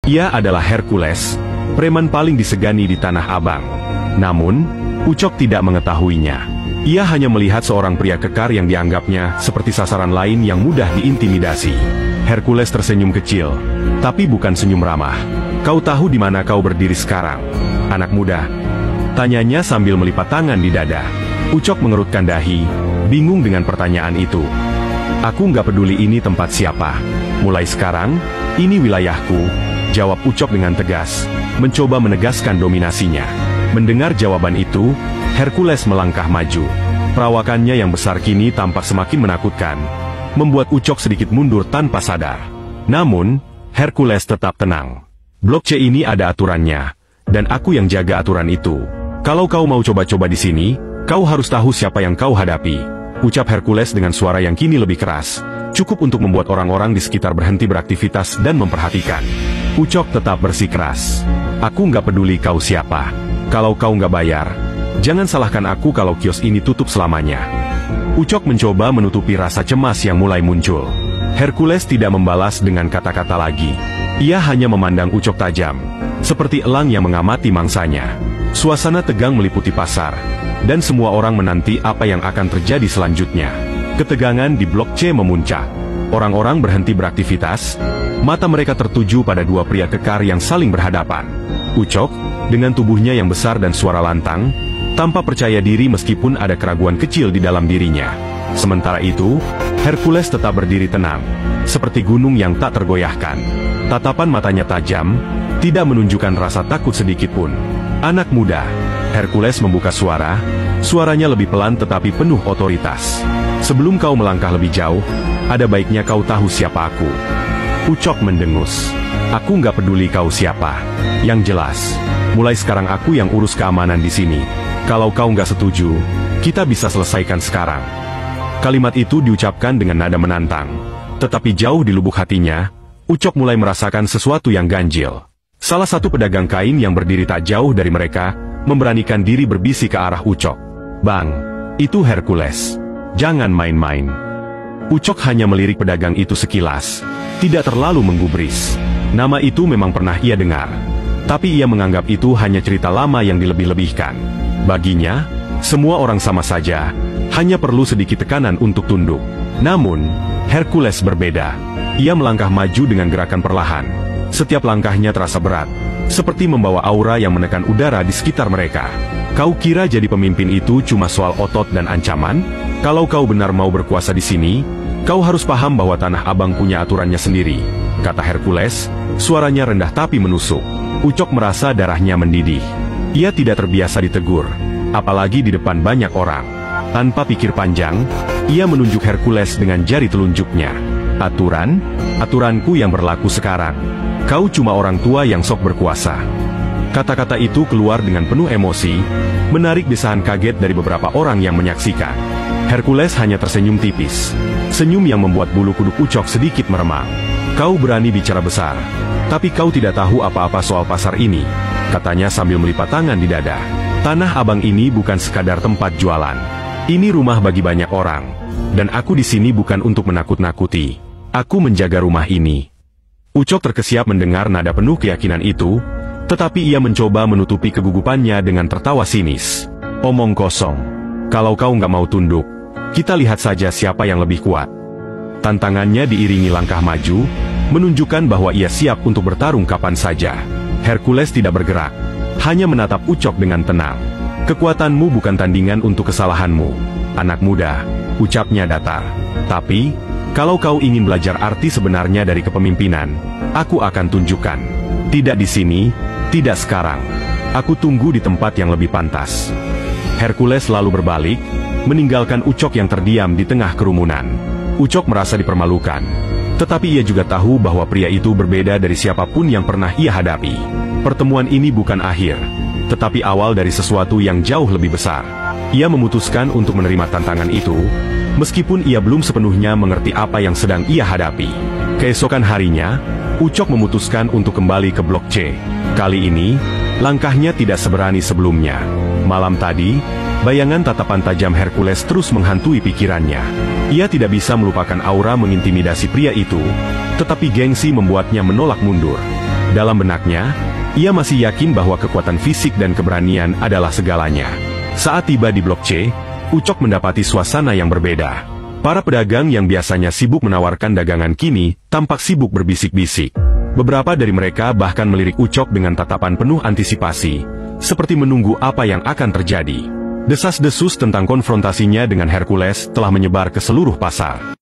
Ia adalah Hercules, preman paling disegani di Tanah Abang. Namun, Ucok tidak mengetahuinya. Ia hanya melihat seorang pria kekar yang dianggapnya seperti sasaran lain yang mudah diintimidasi. Hercules tersenyum kecil, tapi bukan senyum ramah. "Kau tahu di mana kau berdiri sekarang, anak muda?" tanyanya sambil melipat tangan di dada. Ucok mengerutkan dahi, bingung dengan pertanyaan itu. "Aku nggak peduli ini tempat siapa. Mulai sekarang, ini wilayahku," jawab Ucok dengan tegas, mencoba menegaskan dominasinya. Mendengar jawaban itu, Hercules melangkah maju. Perawakannya yang besar kini tampak semakin menakutkan, membuat Ucok sedikit mundur tanpa sadar. Namun, Hercules tetap tenang. "Blok C ini ada aturannya, dan aku yang jaga aturan itu. Kalau kau mau coba-coba di sini, kau harus tahu siapa yang kau hadapi," ucap Hercules dengan suara yang kini lebih keras, cukup untuk membuat orang-orang di sekitar berhenti beraktivitas dan memperhatikan. Ucok tetap bersikeras. "Aku nggak peduli kau siapa. Kalau kau nggak bayar, jangan salahkan aku kalau kios ini tutup selamanya." Ucok mencoba menutupi rasa cemas yang mulai muncul. Hercules tidak membalas dengan kata-kata lagi. Ia hanya memandang Ucok tajam, seperti elang yang mengamati mangsanya. Suasana tegang meliputi pasar, dan semua orang menanti apa yang akan terjadi selanjutnya. Ketegangan di Blok C memuncak. Orang-orang berhenti beraktivitas, mata mereka tertuju pada dua pria kekar yang saling berhadapan. Ucok, dengan tubuhnya yang besar dan suara lantang, tanpa percaya diri meskipun ada keraguan kecil di dalam dirinya. Sementara itu, Hercules tetap berdiri tenang, seperti gunung yang tak tergoyahkan. Tatapan matanya tajam, tidak menunjukkan rasa takut sedikitpun. "Anak muda," Hercules membuka suara, suaranya lebih pelan tetapi penuh otoritas. "Sebelum kau melangkah lebih jauh, ada baiknya kau tahu siapa aku." Ucok mendengus. "Aku nggak peduli kau siapa. Yang jelas, mulai sekarang aku yang urus keamanan di sini. Kalau kau nggak setuju, kita bisa selesaikan sekarang." Kalimat itu diucapkan dengan nada menantang. Tetapi jauh di lubuk hatinya, Ucok mulai merasakan sesuatu yang ganjil. Salah satu pedagang kain yang berdiri tak jauh dari mereka, memberanikan diri berbisik ke arah Ucok. "Bang, itu Hercules. Jangan main-main." Ucok hanya melirik pedagang itu sekilas, tidak terlalu menggubris. Nama itu memang pernah ia dengar, tapi ia menganggap itu hanya cerita lama yang dilebih-lebihkan. Baginya, semua orang sama saja, hanya perlu sedikit tekanan untuk tunduk. Namun, Hercules berbeda. Ia melangkah maju dengan gerakan perlahan. Setiap langkahnya terasa berat, seperti membawa aura yang menekan udara di sekitar mereka. "Kau kira jadi pemimpin itu cuma soal otot dan ancaman? Kalau kau benar mau berkuasa di sini, kau harus paham bahwa Tanah Abang punya aturannya sendiri," kata Hercules, suaranya rendah tapi menusuk. Ucok merasa darahnya mendidih. Ia tidak terbiasa ditegur, apalagi di depan banyak orang. Tanpa pikir panjang, ia menunjuk Hercules dengan jari telunjuknya. "Aturan? Aturanku yang berlaku sekarang. Kau cuma orang tua yang sok berkuasa." Kata-kata itu keluar dengan penuh emosi, menarik desahan kaget dari beberapa orang yang menyaksikan. Hercules hanya tersenyum tipis, senyum yang membuat bulu kuduk Ucok sedikit meremang. "Kau berani bicara besar, tapi kau tidak tahu apa-apa soal pasar ini," katanya sambil melipat tangan di dada. "Tanah Abang ini bukan sekadar tempat jualan. Ini rumah bagi banyak orang, dan aku di sini bukan untuk menakut-nakuti. Aku menjaga rumah ini." Ucok terkesiap mendengar nada penuh keyakinan itu, tetapi ia mencoba menutupi kegugupannya dengan tertawa sinis. "Omong kosong. Kalau kau nggak mau tunduk, kita lihat saja siapa yang lebih kuat." Tantangannya diiringi langkah maju, menunjukkan bahwa ia siap untuk bertarung kapan saja. Hercules tidak bergerak, hanya menatap Ucok dengan tenang. "Kekuatanmu bukan tandingan untuk kesalahanmu, anak muda," ucapnya datar. "Tapi, kalau kau ingin belajar arti sebenarnya dari kepemimpinan, aku akan tunjukkan. Tidak di sini, tidak sekarang. Aku tunggu di tempat yang lebih pantas." Hercules lalu berbalik, meninggalkan Ucok yang terdiam di tengah kerumunan. Ucok merasa dipermalukan, tetapi ia juga tahu bahwa pria itu berbeda dari siapapun yang pernah ia hadapi. Pertemuan ini bukan akhir, tetapi awal dari sesuatu yang jauh lebih besar. Ia memutuskan untuk menerima tantangan itu, meskipun ia belum sepenuhnya mengerti apa yang sedang ia hadapi. Keesokan harinya, Ucok memutuskan untuk kembali ke Blok C. Kali ini, langkahnya tidak seberani sebelumnya. Malam tadi, bayangan tatapan tajam Hercules terus menghantui pikirannya. Ia tidak bisa melupakan aura mengintimidasi pria itu, tetapi gengsi membuatnya menolak mundur. Dalam benaknya, ia masih yakin bahwa kekuatan fisik dan keberanian adalah segalanya. Saat tiba di Blok C, Ucok mendapati suasana yang berbeda. Para pedagang yang biasanya sibuk menawarkan dagangan kini tampak sibuk berbisik-bisik. Beberapa dari mereka bahkan melirik Ucok dengan tatapan penuh antisipasi, seperti menunggu apa yang akan terjadi. Desas-desus tentang konfrontasinya dengan Hercules telah menyebar ke seluruh pasar.